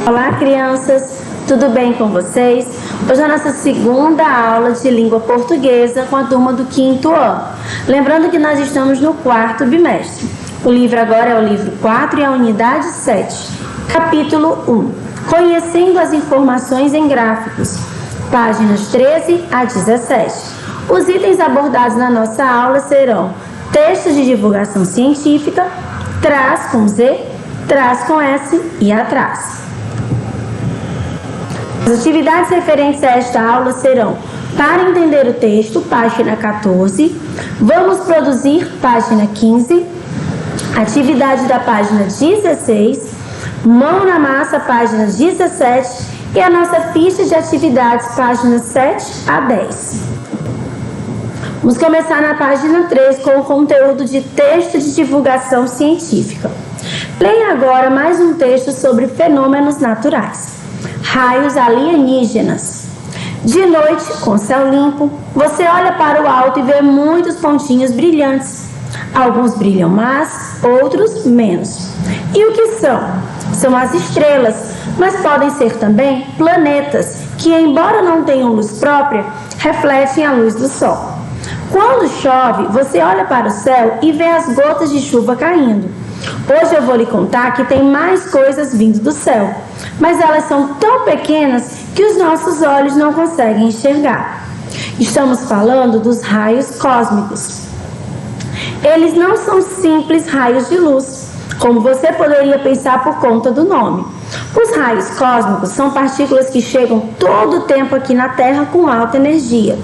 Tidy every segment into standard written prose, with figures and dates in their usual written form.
Olá, crianças! Tudo bem com vocês? Hoje é a nossa segunda aula de língua portuguesa com a turma do 5º ano. Lembrando que nós estamos no 4º bimestre. O livro agora é o livro 4 e a unidade 7, capítulo 1. Conhecendo as informações em gráficos, páginas 13 a 17. Os itens abordados na nossa aula serão textos de divulgação científica, traz com Z, traz com S e atrás. As atividades referentes a esta aula serão: para entender o texto, página 14, vamos produzir, página 15, atividade da página 16, mão na massa, página 17 e a nossa ficha de atividades, páginas 7 a 10. Vamos começar na página 3 com o conteúdo de texto de divulgação científica. Leia agora mais um texto sobre fenômenos naturais. Raios alienígenas. De noite, com céu limpo, você olha para o alto e vê muitos pontinhos brilhantes. Alguns brilham mais, outros menos. E o que são? São as estrelas, mas podem ser também planetas, que, embora não tenham luz própria, refletem a luz do sol. Quando chove, você olha para o céu e vê as gotas de chuva caindo. Hoje eu vou lhe contar que tem mais coisas vindo do céu, mas elas são tão pequenas que os nossos olhos não conseguem enxergar. Estamos falando dos raios cósmicos. Eles não são simples raios de luz, como você poderia pensar por conta do nome. Os raios cósmicos são partículas que chegam todo o tempo aqui na Terra com alta energia.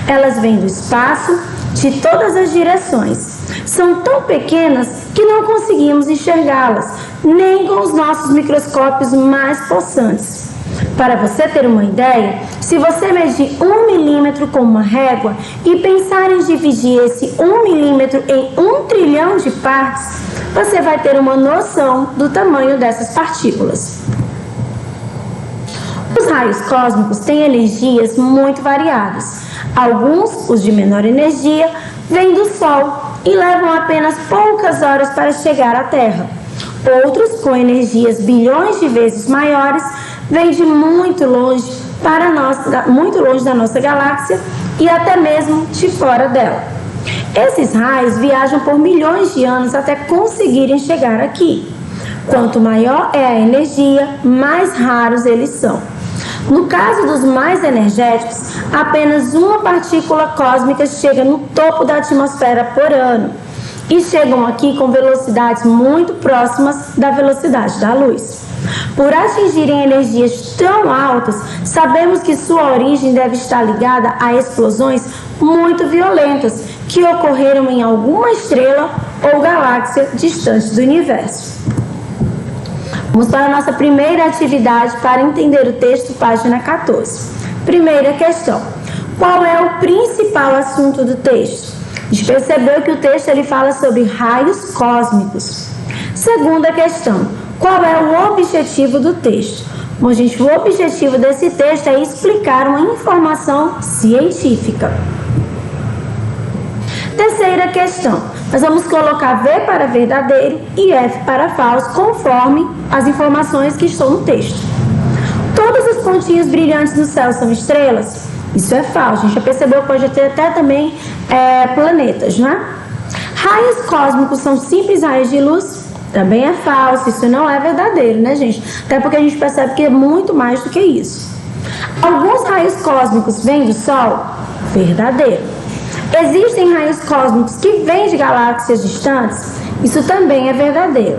Elas vêm do espaço, de todas as direções. São tão pequenas que não conseguimos enxergá-las, nem com os nossos microscópios mais possantes. Para você ter uma ideia, se você medir 1 milímetro com uma régua e pensar em dividir esse 1 milímetro em 1 trilhão de partes, você vai ter uma noção do tamanho dessas partículas. Os raios cósmicos têm energias muito variadas. Alguns, os de menor energia, vêm do Sol e levam apenas poucas horas para chegar à Terra. Outros, com energias bilhões de vezes maiores, vêm de muito longe da nossa galáxia e até mesmo de fora dela. Esses raios viajam por milhões de anos até conseguirem chegar aqui. Quanto maior é a energia, mais raros eles são. No caso dos mais energéticos, apenas uma partícula cósmica chega no topo da atmosfera por ano e chegam aqui com velocidades muito próximas da velocidade da luz. Por atingirem energias tão altas, sabemos que sua origem deve estar ligada a explosões muito violentas que ocorreram em alguma estrela ou galáxia distante do universo. Vamos para a nossa primeira atividade para entender o texto, página 14. Primeira questão: qual é o principal assunto do texto? A gente percebeu que o texto ele fala sobre raios cósmicos. Segunda questão: qual é o objetivo do texto? Bom, gente, o objetivo desse texto é explicar uma informação científica. Terceira questão: nós vamos colocar V para verdadeiro e F para falso, conforme as informações que estão no texto. Todos os pontinhos brilhantes no céu são estrelas? Isso é falso. A gente já percebeu que pode ter até também planetas, não é? Raios cósmicos são simples raios de luz? Também é falso. Isso não é verdadeiro, né, gente? Até porque a gente percebe que é muito mais do que isso. Alguns raios cósmicos vêm do Sol? Verdadeiro. Existem raios cósmicos que vêm de galáxias distantes? Isso também é verdadeiro.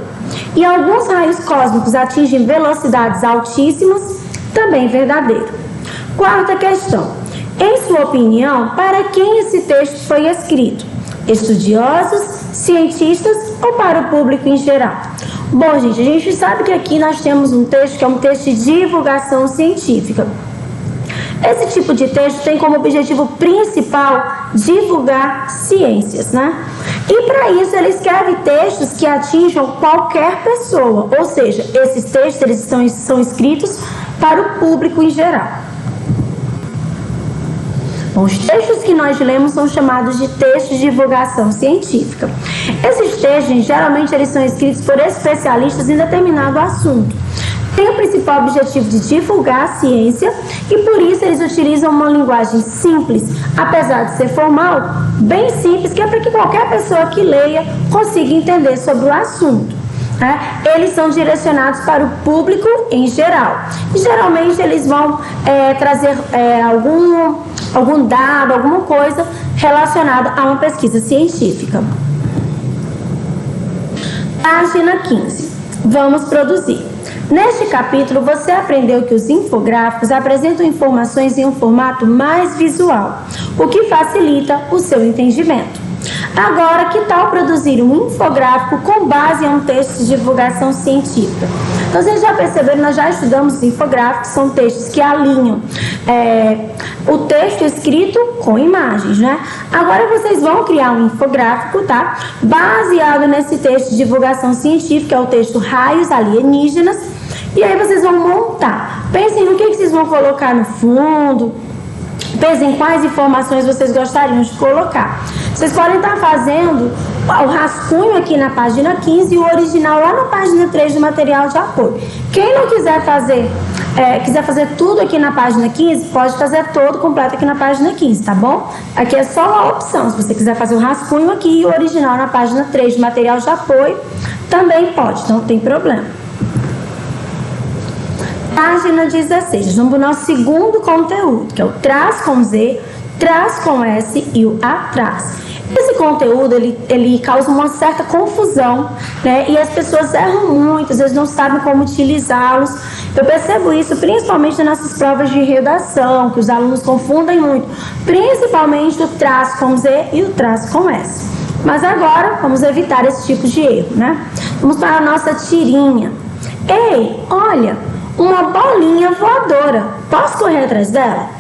E alguns raios cósmicos atingem velocidades altíssimas? Também verdadeiro. Quarta questão: em sua opinião, para quem esse texto foi escrito? Estudiosos, cientistas ou para o público em geral? Bom, gente, a gente sabe que aqui nós temos um texto que é um texto de divulgação científica. Esse tipo de texto tem como objetivo principal divulgar ciências, né? E para isso ele escreve textos que atinjam qualquer pessoa, ou seja, esses textos eles são escritos para o público em geral. Bom, os textos que nós lemos são chamados de textos de divulgação científica. Esses textos, geralmente, eles são escritos por especialistas em determinado assunto. tem o principal objetivo de divulgar a ciência e por isso eles utilizam uma linguagem simples, apesar de ser formal, bem simples, que é para que qualquer pessoa que leia consiga entender sobre o assunto. Eles são direcionados para o público em geral. E geralmente eles vão trazer algum dado, alguma coisa relacionada a uma pesquisa científica. Página 15. Vamos produzir. Neste capítulo, você aprendeu que os infográficos apresentam informações em um formato mais visual, o que facilita o seu entendimento. Agora, que tal produzir um infográfico com base em um texto de divulgação científica? Então, vocês já perceberam, nós já estudamos infográficos, são textos que alinham o texto escrito com imagens, né? Agora vocês vão criar um infográfico, tá? Baseado nesse texto de divulgação científica, é o texto Raios Alienígenas, e aí vocês vão montar. Pensem no que vocês vão colocar no fundo, pensem em quais informações vocês gostariam de colocar. Vocês podem estar fazendo o rascunho aqui na página 15 e o original lá na página 3 do material de apoio. Quem não quiser fazer tudo aqui na página 15, pode fazer todo completo aqui na página 15, tá bom? Aqui é só uma opção. Se você quiser fazer o rascunho aqui e o original na página 3 do material de apoio, também pode, não tem problema. Página 16, vamos para o nosso segundo conteúdo, que é o traz com Z, traz com S e o atrás. Esse conteúdo, ele causa uma certa confusão, né? E as pessoas erram muito, às vezes não sabem como utilizá-los. Eu percebo isso principalmente nas nossas provas de redação, que os alunos confundem muito, principalmente o traz com Z e o traz com S. Mas agora, vamos evitar esse tipo de erro, né? Vamos para a nossa tirinha. Ei, olha, uma bolinha voadora. Posso correr atrás dela?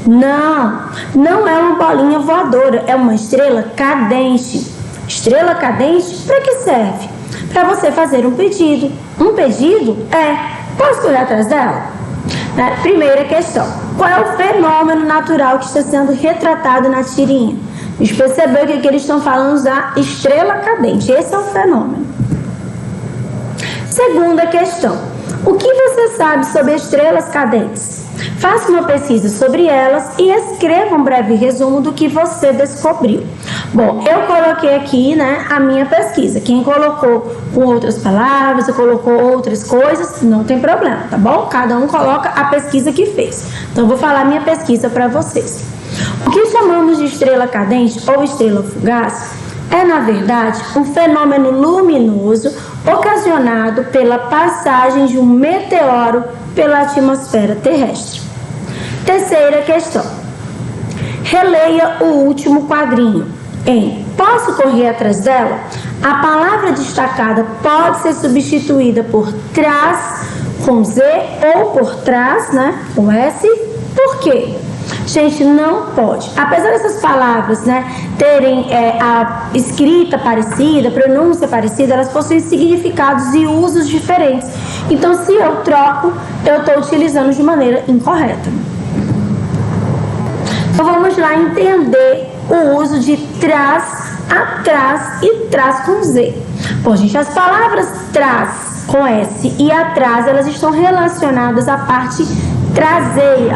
Não é uma bolinha voadora, é uma estrela cadente. Estrela cadente, para que serve? Para você fazer um pedido. Um pedido? Posso correr atrás dela? Primeira questão. Qual é o fenômeno natural que está sendo retratado na tirinha? A gente percebeu que aqui eles estão falando da estrela cadente. Esse é o fenômeno. Segunda questão. O que você sabe sobre estrelas cadentes? Faça uma pesquisa sobre elas e escreva um breve resumo do que você descobriu. Bom, eu coloquei aqui, né, a minha pesquisa. Quem colocou com outras palavras, ou colocou outras coisas, não tem problema, tá bom? Cada um coloca a pesquisa que fez. Então, eu vou falar a minha pesquisa para vocês. O que chamamos de estrela cadente ou estrela fugaz é, na verdade, um fenômeno luminoso ocasionado pela passagem de um meteoro pela atmosfera terrestre. Terceira questão. Releia o último quadrinho. Em Posso correr atrás dela? A palavra destacada pode ser substituída por trás com Z ou por trás, né, com S. Por quê? Gente, não pode. Apesar dessas palavras, né, terem a escrita parecida, pronúncia parecida, elas possuem significados e usos diferentes. Então, se eu troco, eu estou utilizando de maneira incorreta. Então, vamos lá entender o uso de trás, atrás e trás com Z. Bom, gente, as palavras trás com S e atrás, elas estão relacionadas à parte traseira.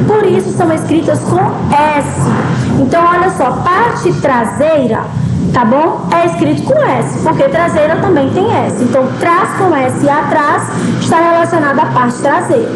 Por isso são escritas com S. Então, olha só, parte traseira, tá bom? É escrito com S, porque traseira também tem S. Então, trás com S e atrás está relacionado à parte traseira.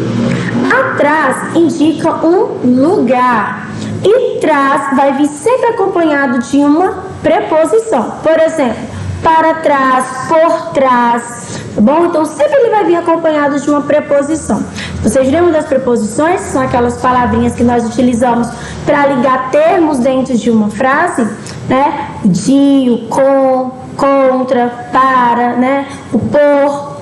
Atrás indica um lugar. E trás vai vir sempre acompanhado de uma preposição. Por exemplo, para trás, por trás, tá bom? Então, sempre ele vai vir acompanhado de uma preposição. Vocês lembram das preposições? São aquelas palavrinhas que nós utilizamos para ligar termos dentro de uma frase, né? O de, o com, contra, para, né? O por.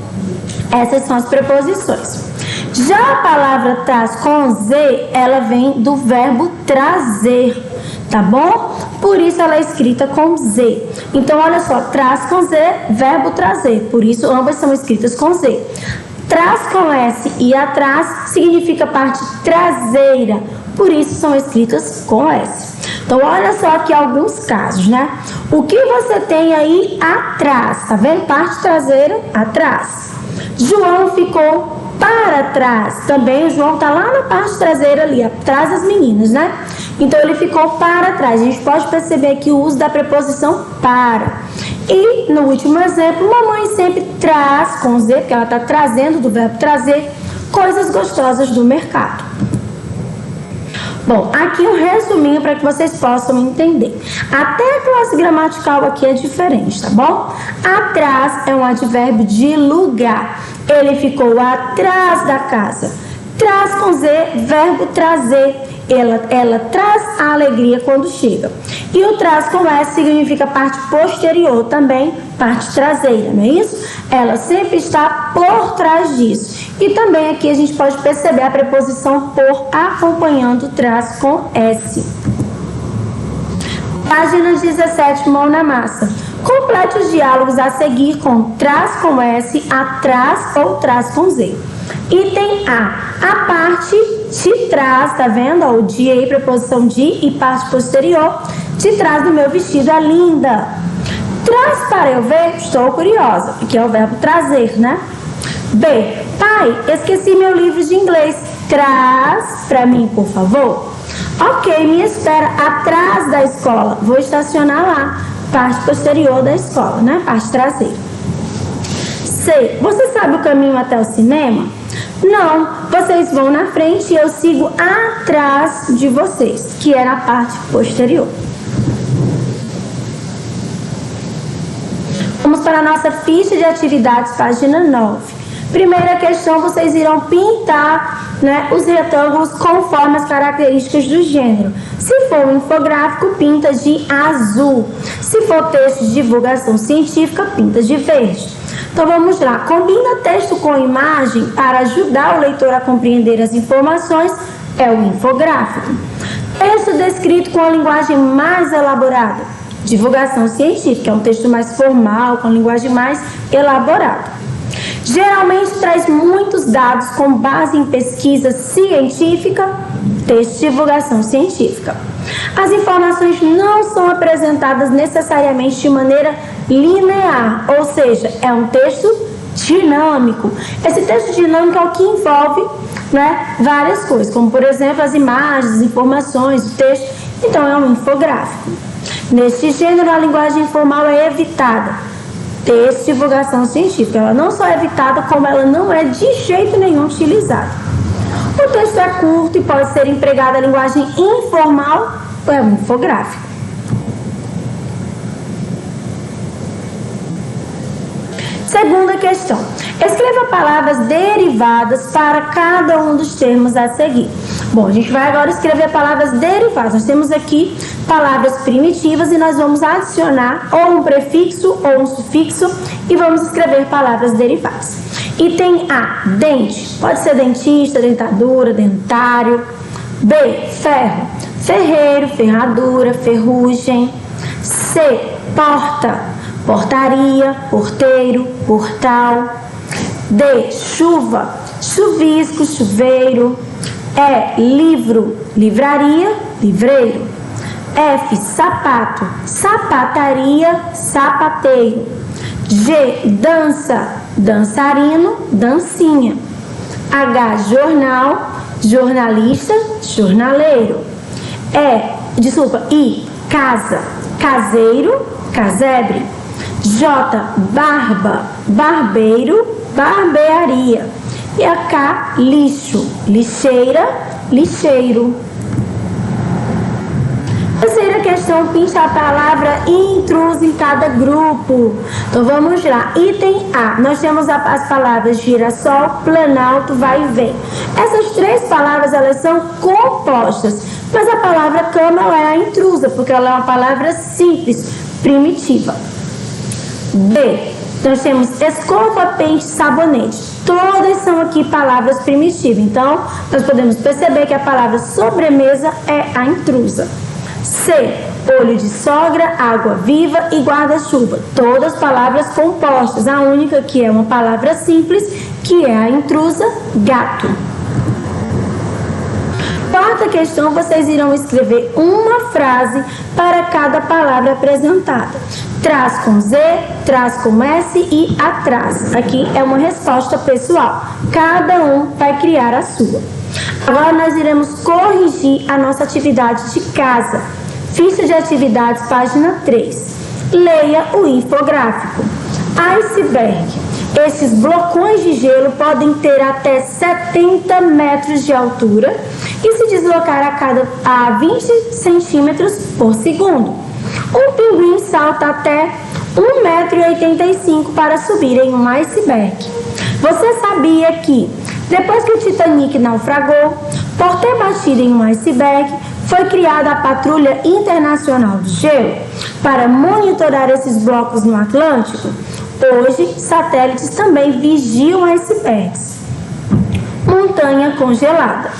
Essas são as preposições. Já a palavra traz com Z, ela vem do verbo trazer, tá bom? Por isso ela é escrita com Z. Então, olha só, traz com Z, verbo trazer. Por isso, ambas são escritas com Z. Traz com S e atrás significa parte traseira. Por isso, são escritas com S. Então, olha só aqui alguns casos, né? O que você tem aí atrás? Tá vendo? Parte traseira, atrás. João ficou trás. Também o João tá lá na parte traseira ali, atrás das meninas, né? Então ele ficou para trás. A gente pode perceber aqui o uso da preposição para. E no último exemplo, mamãe sempre traz com Z, porque ela está trazendo do verbo trazer, coisas gostosas do mercado. Bom, aqui um resuminho para que vocês possam entender. Até a classe gramatical aqui é diferente, tá bom? Atrás é um advérbio de lugar. Ele ficou atrás da casa. Traz com Z, verbo trazer. Ela traz a alegria quando chega. E o traz com S significa parte posterior também, parte traseira, não é isso? Ela sempre está por trás disso. E também aqui a gente pode perceber a preposição por acompanhando o traz com S. Página 17, mão na massa. Complete os diálogos a seguir com traz com S, atrás ou traz com Z. Item A parte de trás, tá vendo? O de aí, preposição de e parte posterior. De trás do meu vestido é linda. Traz para eu ver, estou curiosa, que é o verbo trazer, né? B, pai, esqueci meu livro de inglês. Traz para mim, por favor. Ok, me espera atrás da escola. Vou estacionar lá, parte posterior da escola, né? Parte traseira. C, você sabe o caminho até o cinema? Não, vocês vão na frente e eu sigo atrás de vocês, que é na parte posterior. Vamos para a nossa ficha de atividades, página 9. Primeira questão, vocês irão pintar, né, os retângulos conforme as características do gênero. Se for um infográfico, pinta de azul. Se for texto de divulgação científica, pinta de verde. Então vamos lá, combina texto com imagem para ajudar o leitor a compreender as informações, é o infográfico. Texto descrito com a linguagem mais elaborada, divulgação científica, é um texto mais formal, com a linguagem mais elaborada. Geralmente traz muitos dados com base em pesquisa científica, texto de divulgação científica. As informações não são apresentadas necessariamente de maneira linear, ou seja, é um texto dinâmico. Esse texto dinâmico é o que envolve, né, várias coisas, como por exemplo as imagens, as informações, o texto. Então é um infográfico. Neste gênero, a linguagem informal é evitada. Texto de divulgação científica, ela não só é evitada, como ela não é de jeito nenhum utilizada. O texto é curto e pode ser empregado a linguagem informal, é um infográfico. Segunda questão. Escreva palavras derivadas para cada um dos termos a seguir. Bom, a gente vai agora escrever palavras derivadas. Nós temos aqui palavras primitivas e nós vamos adicionar ou um prefixo ou um sufixo e vamos escrever palavras derivadas. Item A, dente. Pode ser dentista, dentadura, dentário. B, ferro. Ferreiro, ferradura, ferrugem. C, porta. Portaria, porteiro, portal. D, chuva, chuvisco, chuveiro. E, livro, livraria, livreiro. F, sapato, sapataria, sapateiro. G, dança, dançarino, dancinha. H, jornal, jornalista, jornaleiro. I, casa, caseiro, casebre. J, barba, barbeiro, barbearia. E a K, lixo, lixeira, lixeiro. Terceira questão, pinte a palavra intruso em cada grupo. Então vamos lá. Item A, nós temos as palavras girassol, planalto, vai e vem. Essas três palavras, elas são compostas, mas a palavra cama, ela é a intrusa, porque ela é uma palavra simples, primitiva. B, nós temos escova, pente, sabonete. Todas são aqui palavras primitivas. Então, nós podemos perceber que a palavra sobremesa é a intrusa. C, olho de sogra, água viva e guarda-chuva. Todas palavras compostas. A única que é uma palavra simples, que é a intrusa, gato. Quarta questão, vocês irão escrever uma frase para cada palavra apresentada. Traz com Z, traz com S e atrás. Aqui é uma resposta pessoal. Cada um vai criar a sua. Agora nós iremos corrigir a nossa atividade de casa. Ficha de atividades, página 3. Leia o infográfico. Iceberg. Esses blocões de gelo podem ter até 70 metros de altura e se deslocar a 20 centímetros por segundo. Um pinguim salta até 1,85 m para subir em um iceberg. Você sabia que, depois que o Titanic naufragou, por ter batido em um iceberg, foi criada a Patrulha Internacional do Gelo para monitorar esses blocos no Atlântico? Hoje, satélites também vigiam icebergs. Montanha congelada.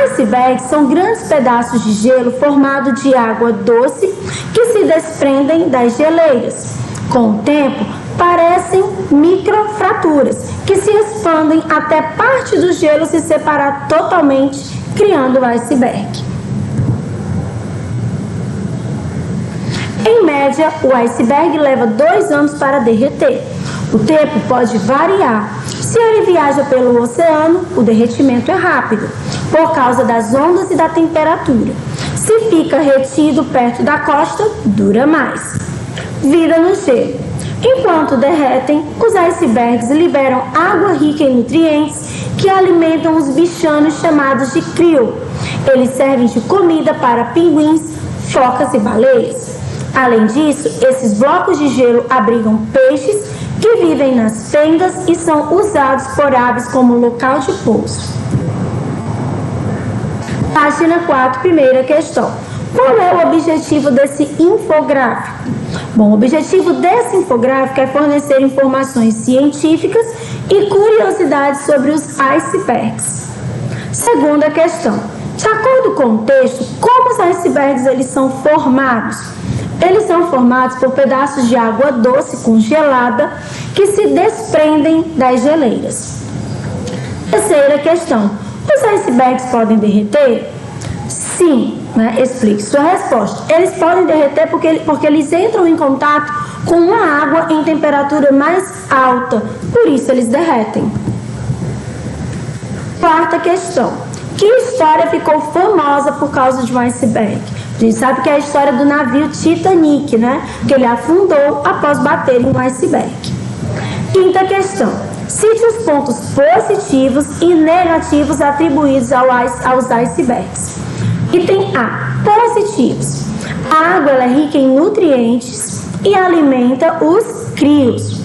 Icebergs são grandes pedaços de gelo formados de água doce que se desprendem das geleiras. Com o tempo, parecem microfraturas que se expandem até parte do gelo se separar totalmente, criando o iceberg. Em média, o iceberg leva 2 anos para derreter. O tempo pode variar. Se ele viaja pelo oceano, o derretimento é rápido, por causa das ondas e da temperatura. Se fica retido perto da costa, dura mais. Vida no gelo. Enquanto derretem, os icebergs liberam água rica em nutrientes que alimentam os bichanos chamados de crio. Eles servem de comida para pinguins, focas e baleias. Além disso, esses blocos de gelo abrigam peixes que vivem nas fendas e são usados por aves como local de pouso. Página 4, primeira questão. Qual é o objetivo desse infográfico? Bom, o objetivo desse infográfico é fornecer informações científicas e curiosidades sobre os icebergs. Segunda questão. De acordo com o texto, como os icebergs eles são formados? Eles são formados por pedaços de água doce congelada que se desprendem das geleiras. Terceira questão. Os icebergs podem derreter? Sim, explique sua resposta. Eles podem derreter porque eles entram em contato com uma água em temperatura mais alta. Por isso eles derretem. Quarta questão. Que história ficou famosa por causa de um iceberg? A gente sabe que é a história do navio Titanic, que ele afundou após bater em um iceberg. Quinta questão. Cite os pontos positivos e negativos atribuídos aos icebergs. Item A. Positivos. A água é rica em nutrientes e alimenta os crios,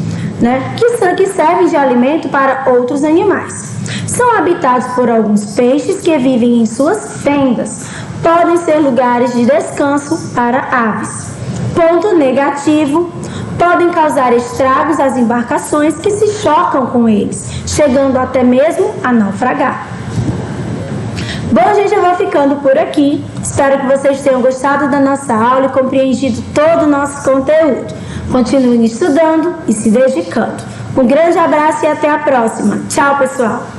que servem de alimento para outros animais. São habitados por alguns peixes que vivem em suas fendas. Podem ser lugares de descanso para aves. Ponto negativo. Podem causar estragos às embarcações que se chocam com eles, chegando até mesmo a naufragar. Bom, gente, eu vou ficando por aqui. Espero que vocês tenham gostado da nossa aula e compreendido todo o nosso conteúdo. Continuem estudando e se dedicando. Um grande abraço e até a próxima. Tchau, pessoal!